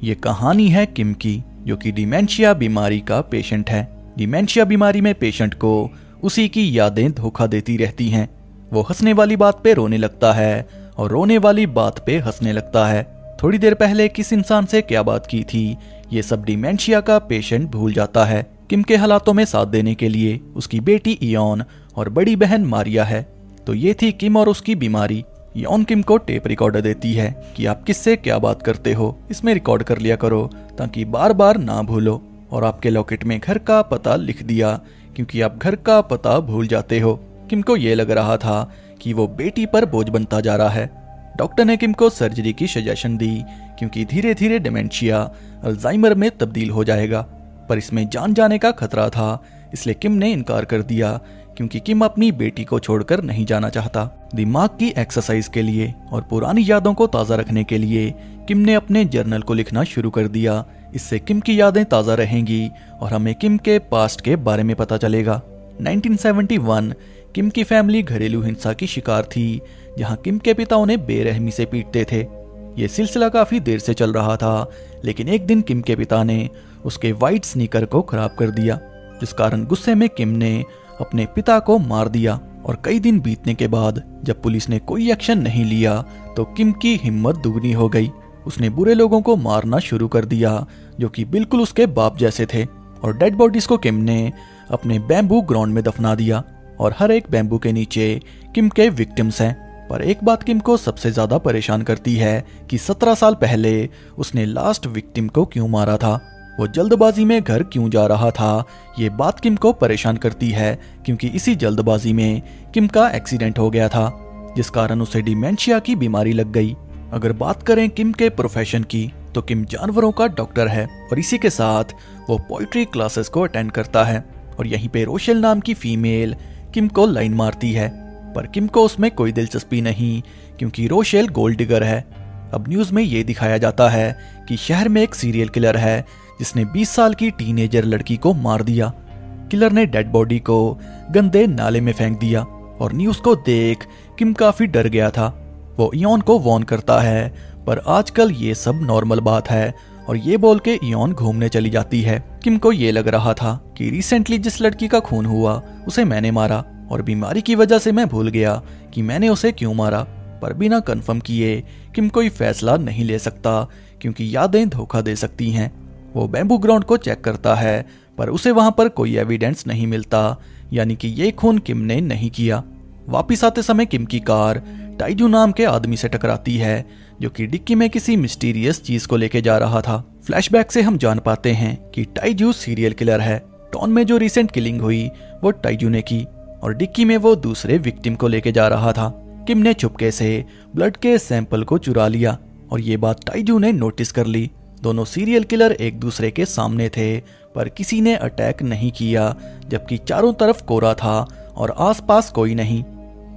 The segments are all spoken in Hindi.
ये कहानी है किम की, जो कि डिमेंशिया बीमारी का पेशेंट है। डिमेंशिया बीमारी में पेशेंट को उसी की यादें धोखा देती रहती हैं। वो हंसने वाली बात पे रोने लगता है और रोने वाली बात पे हंसने लगता है। थोड़ी देर पहले किस इंसान से क्या बात की थी, ये सब डिमेंशिया का पेशेंट भूल जाता है। किम के हालातों में साथ देने के लिए उसकी बेटी इयोन और बड़ी बहन मारिया है। तो ये थी किम और उसकी बीमारी। इयोन किम को टेप रिकॉर्डर देती है कि आप किससे क्या बात करते हो, इसमें रिकॉर्ड कर लिया करो ताकि बार बार ना भूलो। और आपके लॉकेट में घर का पता लिख दिया क्योंकि आप घर का पता भूल जाते हो। किम को ये लग रहा था कि वो बेटी पर बोझ बनता जा रहा है। डॉक्टर ने किम को सर्जरी की सजेशन दी क्योंकि धीरे धीरे डिमेंशिया अल्जाइमर में तब्दील हो जाएगा, पर इसमें जान जाने का खतरा था, इसलिए किम ने इनकार कर दिया क्योंकि किम अपनी बेटी को छोड़कर नहीं जाना चाहता। दिमाग की एक्सरसाइज के लिए और पुरानी यादों को ताज़ा रखने के लिए किम ने अपने जर्नल को लिखना शुरू कर दिया। इससे किम की यादें ताज़ा रहेंगी और हमें किम के पास्ट के बारे में पता चलेगा। 1971 किम की फैमिली घरेलू हिंसा की शिकार थी, जहां किम के पिता उन्हें बेरहमी से पीटते थे। ये सिलसिला काफी देर से चल रहा था, लेकिन एक दिन किम के पिता ने उसके वाइट स्नीकर को खराब कर दिया, जिस कारण गुस्से में किम ने अपने पिता को मार दिया। और कई दिन बीतने के बाद जब पुलिस ने कोई एक्शन नहीं लिया तो किम की हिम्मत दुगनी हो गई। उसने बुरे लोगों को मारना शुरू कर दिया जो कि बिल्कुल उसके बाप जैसे थे। और डेड बॉडीज को किम ने अपने बैम्बू ग्राउंड में दफना दिया और हर एक बैम्बू के नीचे किम के विक्टिम्स हैं। पर एक बात किम को सबसे ज्यादा परेशान करती है कि 17 साल पहले उसने लास्ट विक्टिम को क्यों मारा था। वो जल्दबाजी में घर क्यों जा रहा था, ये बात किम को परेशान करती है क्योंकि इसी जल्दबाजी में किम का एक्सीडेंट हो गया था, जिस कारण उसे डिमेंशिया की बीमारी लग गई। अगर बात करें किम के प्रोफेशन की तो किम जानवरों का डॉक्टर है और इसी के साथ वो पोइट्री क्लासेस को अटेंड करता है। और यहीं पे रोशेल नाम की फीमेल किम को लाइन मारती है, पर किम को उसमें कोई दिलचस्पी नहीं क्योंकि रोशेल गोल्ड डिगर है। अब न्यूज में ये दिखाया जाता है कि शहर में एक सीरियल किलर है जिसने 20 साल की टीनेजर लड़की को मार दिया। किलर ने डेड बॉडी को गंदे नाले में फेंक दिया और न्यूज को देख किम काफी डर गया था। वो इयोन को वॉर्न करता है, पर आजकल ये सब नॉर्मल बात है और ये बोल के इयोन घूमने चली जाती है। किम को ये लग रहा था कि रिसेंटली जिस लड़की का खून हुआ उसे मैंने मारा और बीमारी की वजह से मैं भूल गया कि मैंने उसे क्यों मारा। पर बिना कंफर्म किए किम कोई फैसला नहीं ले सकता क्योंकि यादें धोखा दे सकती हैं। वो बैम्बू ग्राउंड को चेक करता है, पर उसे वहां पर कोई एविडेंस नहीं मिलता, यानी कि ये खून किम ने नहीं किया। वापिस आते समय किम की कार टाइजू नाम के आदमी से टकराती है, जो कि डिक्की में किसी मिस्टीरियस चीज को लेके जा रहा था। फ्लैशबैक से हम जान पाते हैं कि टाइजू सीरियल किलर है। टॉन में जो रिसेंट किलिंग हुई वो टाइजू ने की और डिक्की में वो दूसरे विक्टिम को लेके जा रहा था। किम ने चुपके से ब्लड के सैंपल को चुरा लिया और ये बात टाइजू ने नोटिस कर ली। दोनों सीरियल किलर एक दूसरे के सामने थे, पर किसी ने अटैक नहीं किया, जबकि चारों तरफ कोहरा था और आसपास कोई नहीं।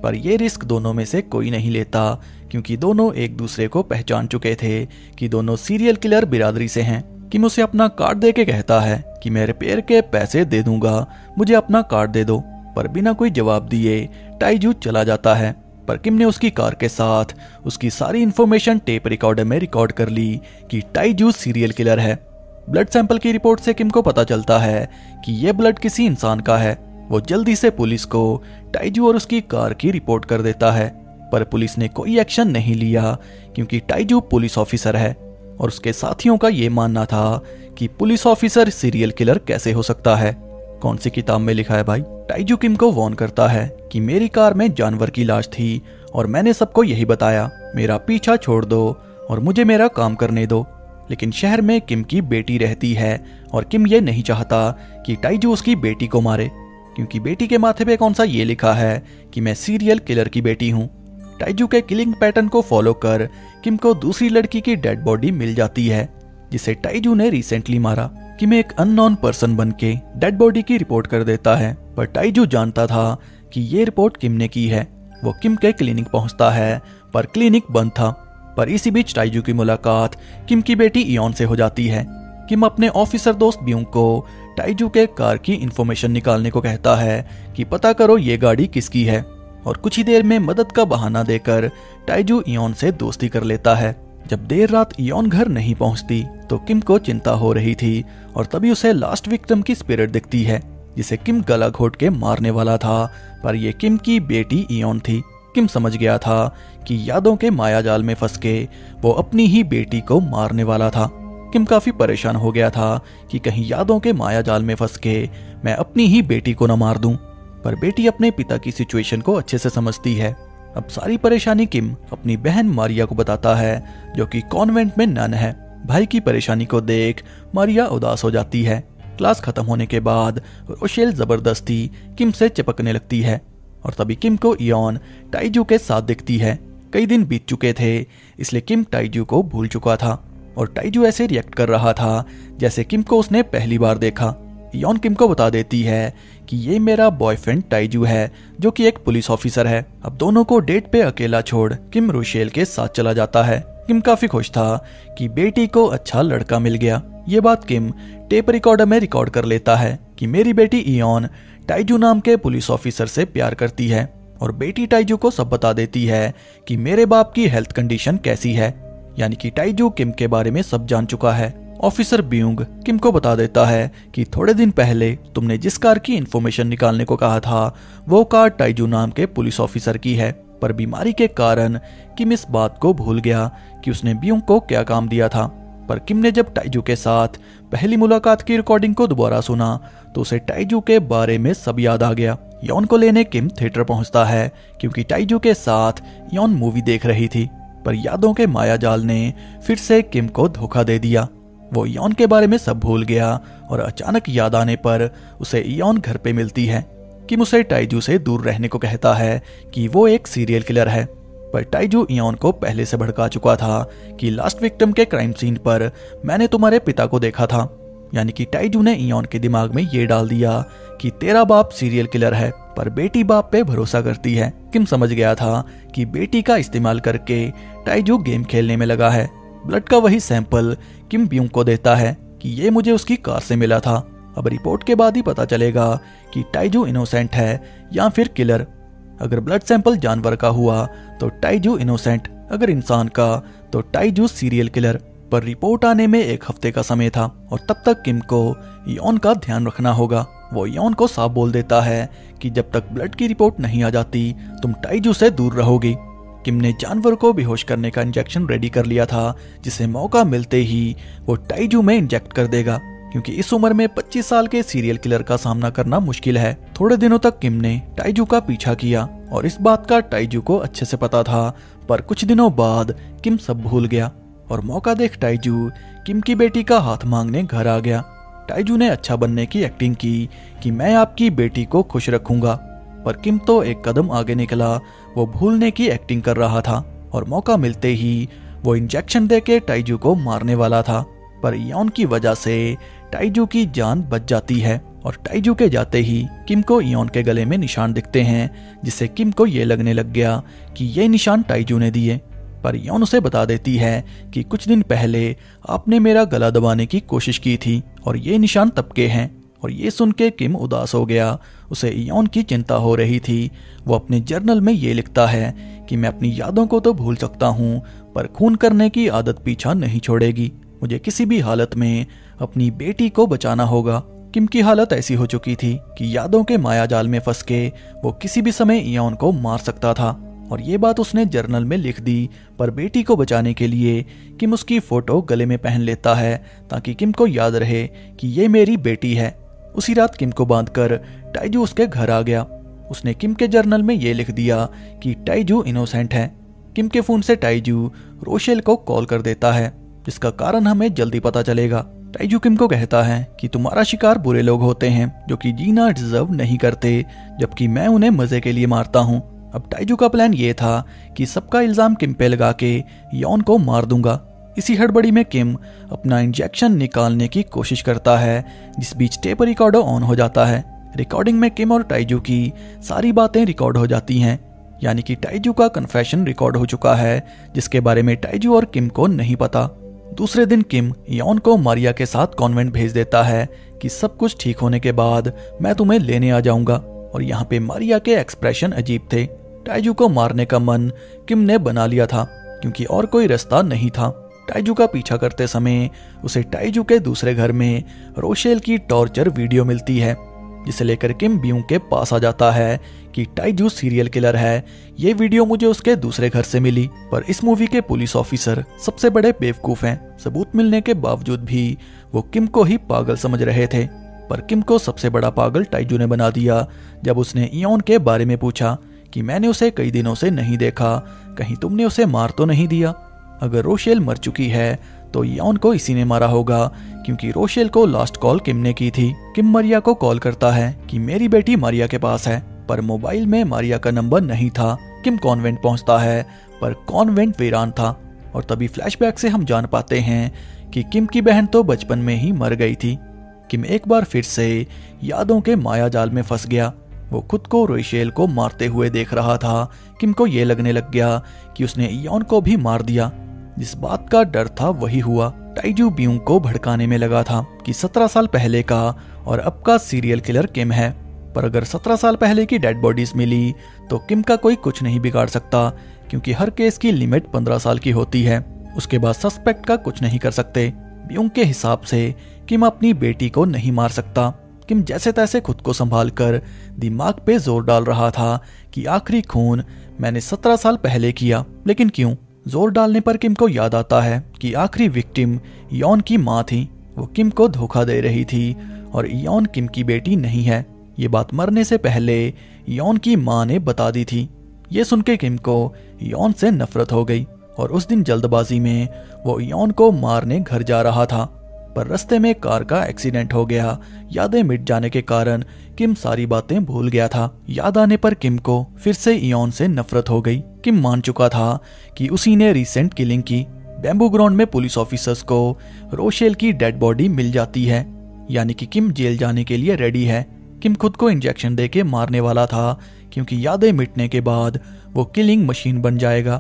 पर यह रिस्क दोनों में से कोई नहीं लेता क्योंकि दोनों एक दूसरे को पहचान चुके थे कि दोनों सीरियल किलर बिरादरी से हैं। किम उसे अपना कार्ड दे के कहता है कि मैं रिपेयर के पैसे दे दूंगा, मुझे अपना कार्ड दे दो। पर बिना कोई जवाब दिए टाइजू चला जाता है। पर किम ने उसकी कार के साथ उसकी सारी इंफॉर्मेशन टेप रिकॉर्डर में रिकॉर्ड कर ली कि टाइजू सीरियल किलर है। ब्लड सैंपल की रिपोर्ट से किम को पता चलता है कि यह ब्लड किसी इंसान का है। वो जल्दी से पुलिस को टाइजू और उसकी कार की रिपोर्ट कर देता है, पर पुलिस ने कोई एक्शन नहीं लिया क्योंकि टाइजू पुलिस ऑफिसर है और उसके साथियों का ये मानना था कि पुलिस ऑफिसर सीरियल किलर कैसे हो सकता है। कौन सी किताब में लिखा है भाई। टाइजू किम को वॉर्न करता है कि मेरी कार में जानवर की लाश थी और मैंने सबको यही बताया, मेरा पीछा छोड़ दो और मुझे मेरा काम करने दो। लेकिन शहर में किम की बेटी रहती है और किम ये नहीं चाहता कि टाइजू उसकी बेटी को मारे, क्योंकि बेटी के माथे पे कौन सा ये लिखा है कि मैं सीरियल किलर की बेटी हूँ। टाइजू के किलिंग पैटर्न को फॉलो कर किम को दूसरी लड़की की डेड बॉडी मिल जाती है जिसे टाइजू ने रिसेंटली मारा। किम एक अननोन पर्सन बन के डेड बॉडी की रिपोर्ट कर देता है, पर टाइजू जानता था कि ये रिपोर्ट किम ने की है। वो किम के क्लिनिक पहुंचता है, पर क्लिनिक बंद था। पर इसी बीच टाइजू की मुलाकात किम की बेटी इयोन से हो जाती है। किम अपने ऑफिसर दोस्त ब्यूंग को टाइजू के कार की इंफॉर्मेशन निकालने को कहता है कि पता करो ये गाड़ी किसकी है, और कुछ ही देर में मदद का बहाना देकर टाइजू इयोन से दोस्ती कर लेता है। जब देर रात इयोन घर नहीं पहुंचती तो किम को चिंता हो रही थी और तभी उसे लास्ट विक्टिम की स्पिरिट दिखती है जिसे किम गला घोट के मारने वाला था, पर यह किम की बेटी इयोन थी। किम समझ गया था कि यादों के मायाजाल में फंस के वो अपनी ही बेटी को मारने वाला था। किम काफी परेशान हो गया था कि कहीं यादों के मायाजाल में फंस के मैं अपनी ही बेटी को न मार दूं, पर बेटी अपने पिता की सिचुएशन को अच्छे से समझती है। अब सारी परेशानी किम अपनी बहन मारिया को बताता है, जो कि कॉन्वेंट में नन है। भाई की परेशानी को देख मारिया उदास हो जाती है। क्लास खत्म होने के बाद रोशेल जबरदस्ती किम से चिपकने लगती है और तभी किम को इयोन टाइजू के साथ दिखती है। कई दिन बीत चुके थे, इसलिए किम टाइजू को भूल चुका था और टाइजू ऐसे रिएक्ट कर रहा था जैसे किम को उसने पहली बार देखा। इयोन किम को बता देती है कि ये मेरा बॉयफ्रेंड टाइजू है, जो कि एक पुलिस ऑफिसर है। अब दोनों को डेट पे अकेला छोड़ किम रोशेल के साथ चला जाता है। किम काफी खुश था कि बेटी को अच्छा लड़का मिल गया। ये बात किम टेप रिकॉर्डर में रिकॉर्ड कर लेता है कि मेरी बेटी इयोन टाइजू नाम के पुलिस ऑफिसर से प्यार करती है, और बेटी टाइजू को सब बता देती है कि मेरे बाप की हेल्थ कंडीशन कैसी है। यानी कि टाइजू किम के बारे में सब जान चुका है। ऑफिसर ब्यूंग किम को बता देता है कि थोड़े दिन पहले तुमने जिस कार की इंफॉर्मेशन निकालने को कहा था वो कार टाइजू नाम के पुलिस ऑफिसर की है, पर बीमारी के कारण किम इस बात को भूल गया कि उसने ब्यूंग को क्या काम दिया था। पर किम ने जब टाइजू के साथ पहली मुलाकात की रिकॉर्डिंग को दोबारा सुना तो उसे टाइजू के बारे में सब याद आ गया। यॉन को लेने किम थिएटर पहुंचता है क्योंकि टाइजू के साथ यॉन मूवी देख रही थी, पर यादों के मायाजाल ने फिर से किम को धोखा दे दिया। वो यॉन के बारे में सब भूल गया और अचानक याद आने पर उसे यॉन घर पे मिलती है। किम उसे टाइजू से दूर रहने को कहता है कि वो एक सीरियल किलर है, पर टाइजू इयोन को पहले से भड़का चुका था कि लास्ट विक्टिम के क्राइम सीन पर मैंने तुम्हारे पिता को देखा था। यानी कि टाइजू ने इयोन के दिमाग में ये डाल दिया कि तेरा बाप सीरियल किलर है, पर बेटी बाप पे भरोसा करती है। किम समझ गया था कि बेटी का इस्तेमाल करके टाइजू गेम खेलने में लगा है। ब्लड का वही सैंपल किम ब्यूंग को देता है कि ये मुझे उसकी कार से मिला था। अब रिपोर्ट के बाद ही पता चलेगा कि टाइजू इनोसेंट है या फिर किलर। अगर ब्लड सैंपल जानवर का हुआ तो टाइजू इनोसेंट, अगर इंसान का तो टाइजू सीरियल किलर। पर रिपोर्ट आने में 1 हफ्ते का समय था और तब तक किम को यॉन का ध्यान रखना होगा। वो यॉन को साफ बोल देता है कि जब तक ब्लड की रिपोर्ट नहीं आ जाती तुम टाइजू से दूर रहोगी। किम ने जानवर को बेहोश करने का इंजेक्शन रेडी कर लिया था, जिसे मौका मिलते ही वो टाइजू में इंजेक्ट कर देगा, क्योंकि इस उम्र में 25 साल के सीरियल किलर का सामना करना मुश्किल है। थोड़े दिनों तक किम ने टाइजू का पीछा किया और इस बात का टाइजू को अच्छे से पता था, पर कुछ दिनों बाद किम सब भूल गया और मौका देख टाइजू किम की बेटी का हाथ मांगने घर आ गया। टाइजू ने अच्छा बनने की एक्टिंग की कि मैं आपकी बेटी को खुश रखूंगा, पर किम तो एक कदम आगे निकला। वो भूलने की एक्टिंग कर रहा था और मौका मिलते ही वो इंजेक्शन देके टाइजू को मारने वाला था, पर इयोन की वजह से टाइजू की जान बच जाती है और टाइजू के जाते ही किम को इयोन के गले में निशान दिखते हैं, जिससे किम को ये लगने लग गया कि ये निशान टाइजू ने दिए। पर इयोन उसे बता देती है कि कुछ दिन पहले आपने मेरा गला दबाने की कोशिश की थी और ये निशान तब के हैं। और ये सुन के किम उदास हो गया। उसे इयोन की चिंता हो रही थी। वो अपने जर्नल में ये लिखता है कि मैं अपनी यादों को तो भूल सकता हूँ, पर खून करने की आदत पीछा नहीं छोड़ेगी। मुझे किसी भी हालत में अपनी बेटी को बचाना होगा। किम की हालत ऐसी हो चुकी थी कि यादों के मायाजाल में फंस के वो किसी भी समय इयोन को मार सकता था, और ये बात उसने जर्नल में लिख दी। पर बेटी को बचाने के लिए किम उसकी फोटो गले में पहन लेता है ताकि किम को याद रहे कि ये मेरी बेटी है। उसी रात किम को बांधकर टाइजू उसके घर आ गया। उसने किम के जर्नल में ये लिख दिया कि टाइजू इनोसेंट है। किम के फोन से टाइजू रोशेल को कॉल कर देता है, जिसका कारण हमें जल्दी पता चलेगा। टाइजू किम को कहता है कि तुम्हारा शिकार बुरे लोग होते हैं जो कि जीना डिजर्व नहीं करते, जबकि मैं उन्हें मजे के लिए मारता हूँ। अब टाइजू का प्लान ये था कि सबका इल्जाम किम पे लगा के यॉन को मार दूंगा। इसी हड़बड़ी में किम अपना इंजेक्शन निकालने की कोशिश करता है, जिस बीच टेप रिकॉर्डर ऑन हो जाता है। रिकॉर्डिंग में किम और टाइजू की सारी बातें रिकॉर्ड हो जाती हैं, यानी कि टाइजू का कन्फेशन रिकॉर्ड हो चुका है, जिसके बारे में टाइजू और किम को नहीं पता। दूसरे दिन किम यॉन को मारिया के साथ कॉन्वेंट भेज देता है कि सब कुछ ठीक होने के बाद मैं तुम्हें लेने आ जाऊंगा, और यहाँ पे मारिया के एक्सप्रेशन अजीब थे। टाइजू को मारने का मन किम ने बना लिया था क्योंकि और कोई रास्ता नहीं था। टाइजू का पीछा करते समय उसे टाइजू के दूसरे घर में रोशेल की टॉर्चर वीडियो मिलती है, जिसे लेकर किम ब्यूंग के पास आ जाता है कि टाइजू सीरियल किलर है। ये वीडियो मुझे उसके दूसरे घर से मिली। पर इस मूवी के पुलिस ऑफिसर सबसे बड़े बेवकूफ हैं। सबूत मिलने के बावजूद भी वो किम को ही पागल समझ रहे थे। पर किम को सबसे बड़ा पागल टाइजू ने बना दिया जब उसने इयोन के बारे में पूछा कि मैंने उसे कई दिनों से नहीं देखा, कहीं तुमने उसे मार तो नहीं दिया? अगर रोशेल मर चुकी है तो इयोन को इसी ने मारा होगा, क्योंकि रोशेल को लास्ट कॉल किम ने की थी। किम मारिया को कॉल करता है कि मेरी बेटी मारिया के पास है, पर मोबाइल में मारिया का नंबर नहीं था। किम कॉन्वेंट पहुंचता है, पर कॉन्वेंट वीरान था। और तभी फ्लैशबैक से हम जान पाते हैं कि किम की बहन तो बचपन में ही मर गई थी। किम एक बार फिर से यादों के माया जाल में फंस गया। वो खुद को रोशेल को मारते हुए देख रहा था। किम को ये लगने लग गया कि उसने इयोन को भी मार दिया। जिस बात का डर था वही हुआ। टाइजू ब्यूंग को भड़काने में लगा था कि 17 साल पहले का और अब का सीरियल किलर किम है। पर अगर 17 साल पहले की डेड बॉडीज मिली तो किम का कोई कुछ नहीं बिगाड़ सकता, क्योंकि हर केस की लिमिट 15 साल की होती है। उसके बाद सस्पेक्ट का कुछ नहीं कर सकते। ब्यूंग के हिसाब से किम अपनी बेटी को नहीं मार सकता। किम जैसे तैसे खुद को संभाल कर दिमाग पे जोर डाल रहा था कि आखिरी खून मैंने 17 साल पहले किया, लेकिन क्यों? जोर डालने पर किम को याद आता है कि आखिरी विक्टिम इयोन की माँ थी। वो किम को धोखा दे रही थी और इयोन किम की बेटी नहीं है। ये बात मरने से पहले इयोन की माँ ने बता दी थी। ये सुन के किम को इयोन से नफरत हो गई और उस दिन जल्दबाजी में वो इयोन को मारने घर जा रहा था, पर रास्ते में कार का एक्सीडेंट हो गया। यादें मिट जाने के कारण किम सारी बातें भूल गया था। याद आने पर किम को फिर से इयोन से नफरत हो गई। किम मान चुका था कि उसी ने रिसेंट किलिंग की। बैम्बू ग्राउंड में पुलिस ऑफिसर्स को रोशेल की डेड बॉडी मिल जाती है, यानी कि किम जेल जाने के लिए रेडी है। किम खुद को इंजेक्शन देके मारने वाला था, क्योंकि यादें मिटने के बाद वो किलिंग मशीन बन जाएगा।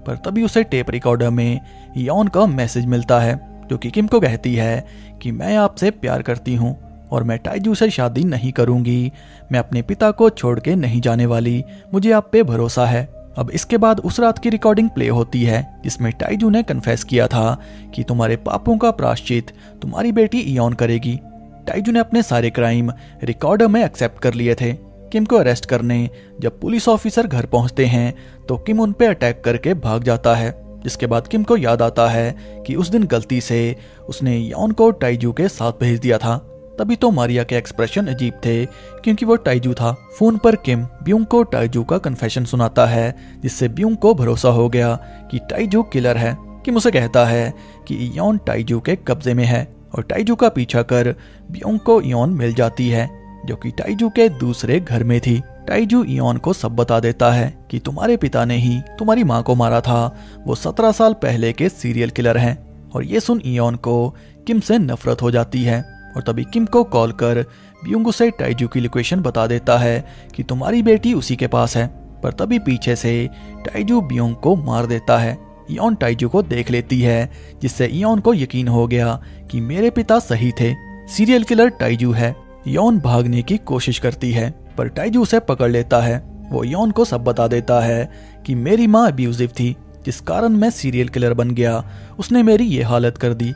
पर तभी उसे टेप रिकॉर्डर में इयोन का मैसेज मिलता है, जो कि किम को कहती है कि मैं आपसे प्यार करती हूँ और मैं टाइजू से शादी नहीं करूंगी। मैं अपने पिता को छोड़ के नहीं जाने वाली, मुझे आप पे भरोसा है। अब इसके बाद उस रात की रिकॉर्डिंग प्ले होती है, जिसमें टाइजू ने कन्फेस किया था कि तुम्हारे पापों का प्रायश्चित तुम्हारी बेटी इयोन करेगी। टाइजू ने अपने सारे क्राइम रिकॉर्डर में एक्सेप्ट कर लिए थे। किम को अरेस्ट करने जब पुलिस ऑफिसर घर पहुंचते हैं तो किम उन पे अटैक करके भाग जाता है। जिसके बाद किम को याद आता है कि उस दिन गलती से उसने इयोन को टाइजू के साथ भेज दिया था। तभी तो मारिया के एक्सप्रेशन अजीब थे, क्योंकि वो टाइजू था। फोन पर किम ब्यूंग को टाइजू का कन्फेशन सुनाता है, जिससे ब्यूंग को भरोसा हो गया कि टाइजू किलर है। किम उसे कहता है कि इयोन टाइजू के कब्जे में है और टाइजू का पीछा कर ब्यूंग को इयोन मिल जाती है, जो कि टाइजू के दूसरे घर में थी। टाइजू इयोन को सब बता देता है कि तुम्हारे पिता ने ही तुम्हारी माँ को मारा था। वो 17 साल पहले के सीरियल किलर हैं। और ये सुन इयोन को किम से नफरत हो जाती है। और तभी किम को कॉल कर ब्यूंग उसे टाइजू की लोकेशन बता देता है कि तुम्हारी बेटी उसी के पास है। पर तभी पीछे से टाइजू ब्यूंग को मार देता है। इयोन टाइजू को देख लेती है, जिससे इयोन को यकीन हो गया कि मेरे पिता सही थे, सीरियल किलर टाइजू है। इयोन भागने की कोशिश करती है, पर टाइजू उसे पकड़ लेता है। वो इयोन को सब बता देता है कि मेरी माँ अब्यूजिव थी, जिस कारण मैं सीरियल किलर बन गया। उसने मेरी ये हालत कर दी।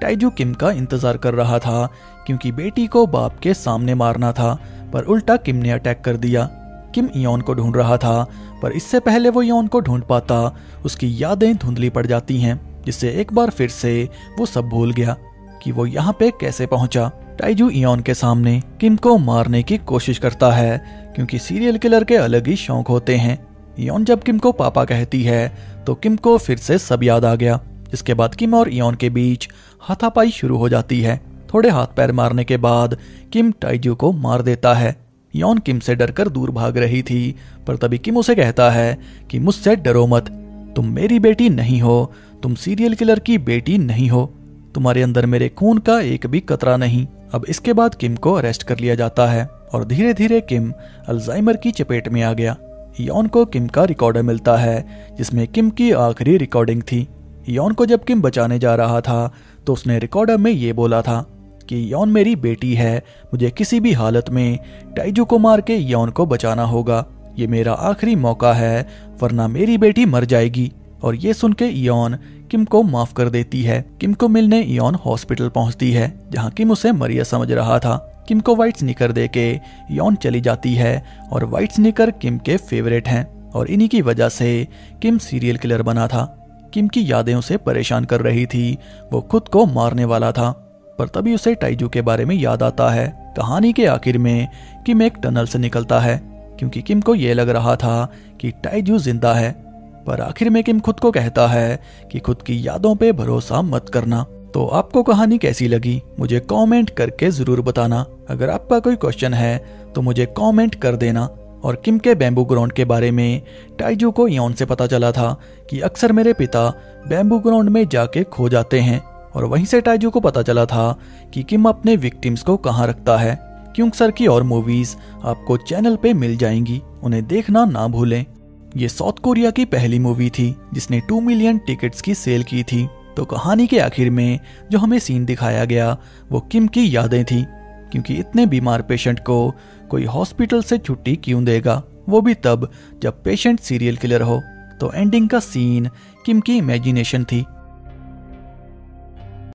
टाइजू किम का इंतजार कर रहा था, क्योंकि बेटी को बाप के सामने मारना था, पर उल्टा किम ने अटैक कर दिया। किम इयोन को ढूंढ रहा था, पर इससे पहले वो इयोन को ढूंढ पाता उसकी यादें धुंधली पड़ जाती हैं, जिससे एक बार फिर से वो सब भूल गया कि वो यहाँ पे कैसे पहुंचा। टाइजू इयोन के सामने किम को मारने की कोशिश करता है, क्योंकि सीरियल किलर के अलग ही शौक होते हैं। इयोन जब किम को पापा कहती है तो किम को फिर से सब याद आ गया। जिसके बाद किम और इयोन के बीच हाथापाई शुरू हो जाती है। थोड़े हाथ पैर मारने के बाद किम टाइजू को मार देता है। इयोन किम से डरकर दूर भाग रही थी, पर तभी किम उसे कहता है कि मुझसे डरो मत, तुम मेरी बेटी नहीं हो, तुम सीरियल किलर की बेटी नहीं हो, तुम्हारे अंदर मेरे खून का एक भी कतरा नहीं। अब इसके बाद किम को अरेस्ट कर लिया जाता है और धीरे धीरे किम अल्जाइमर की चपेट में आ गया। इयोन को किम का रिकॉर्डर मिलता है, जिसमें किम की आखिरी रिकॉर्डिंग थी। इयोन को जब किम बचाने जा रहा था तो उसने रिकॉर्डर में ये बोला था कि इयोन मेरी बेटी है, मुझे किसी भी हालत में टाइजू को मार के इयोन को बचाना होगा। ये मेरा आखिरी मौका है, वरना मेरी बेटी मर जाएगी। और ये सुन के इयोन किम को माफ कर देती है। किम को मिलने इयॉन हॉस्पिटल पहुंचती है, जहां किम उसे मरिया समझ रहा था। किम को व्हाइट स्नीकर देके इयॉन चली जाती है और व्हाइट स्नीकर किम के फेवरेट हैं और इन्हीं की वजह से किम सीरियल किलर बना था। किम की यादें उसे परेशान कर रही थी, वो खुद को मारने वाला था, पर तभी उसे टाइजू के बारे में याद आता है। कहानी के आखिर में किम एक टनल से निकलता है, क्योंकि किम को यह लग रहा था कि टाइजू जिंदा है, पर आखिर में किम खुद को कहता है कि खुद की यादों पे भरोसा मत करना। तो आपको कहानी कैसी लगी मुझे कमेंट करके जरूर बताना। अगर आपका कोई क्वेश्चन है तो मुझे कमेंट कर देना। और किम के बैम्बू ग्राउंड के बारे में टाइजू को इयॉन से पता चला था कि अक्सर मेरे पिता बैम्बू ग्राउंड में जाके खो जाते हैं, और वहीं से टाइजू को पता चला था कि किम अपने विक्टिम्स को कहाँ रखता है। क्योंक सर की और मूवीज आपको चैनल पे मिल जाएंगी, उन्हें देखना ना भूलें। ये साउथ कोरिया की पहली मूवी थी जिसने 2 मिलियन टिकट्स की सेल की थी। तो कहानी के आखिर में जो हमें सीन दिखाया गया वो किम की यादें थी, क्योंकि इतने बीमार पेशेंट को कोई हॉस्पिटल से छुट्टी क्यों देगा, वो भी तब जब पेशेंट सीरियल किलर हो। तो एंडिंग का सीन किम की इमेजिनेशन थी,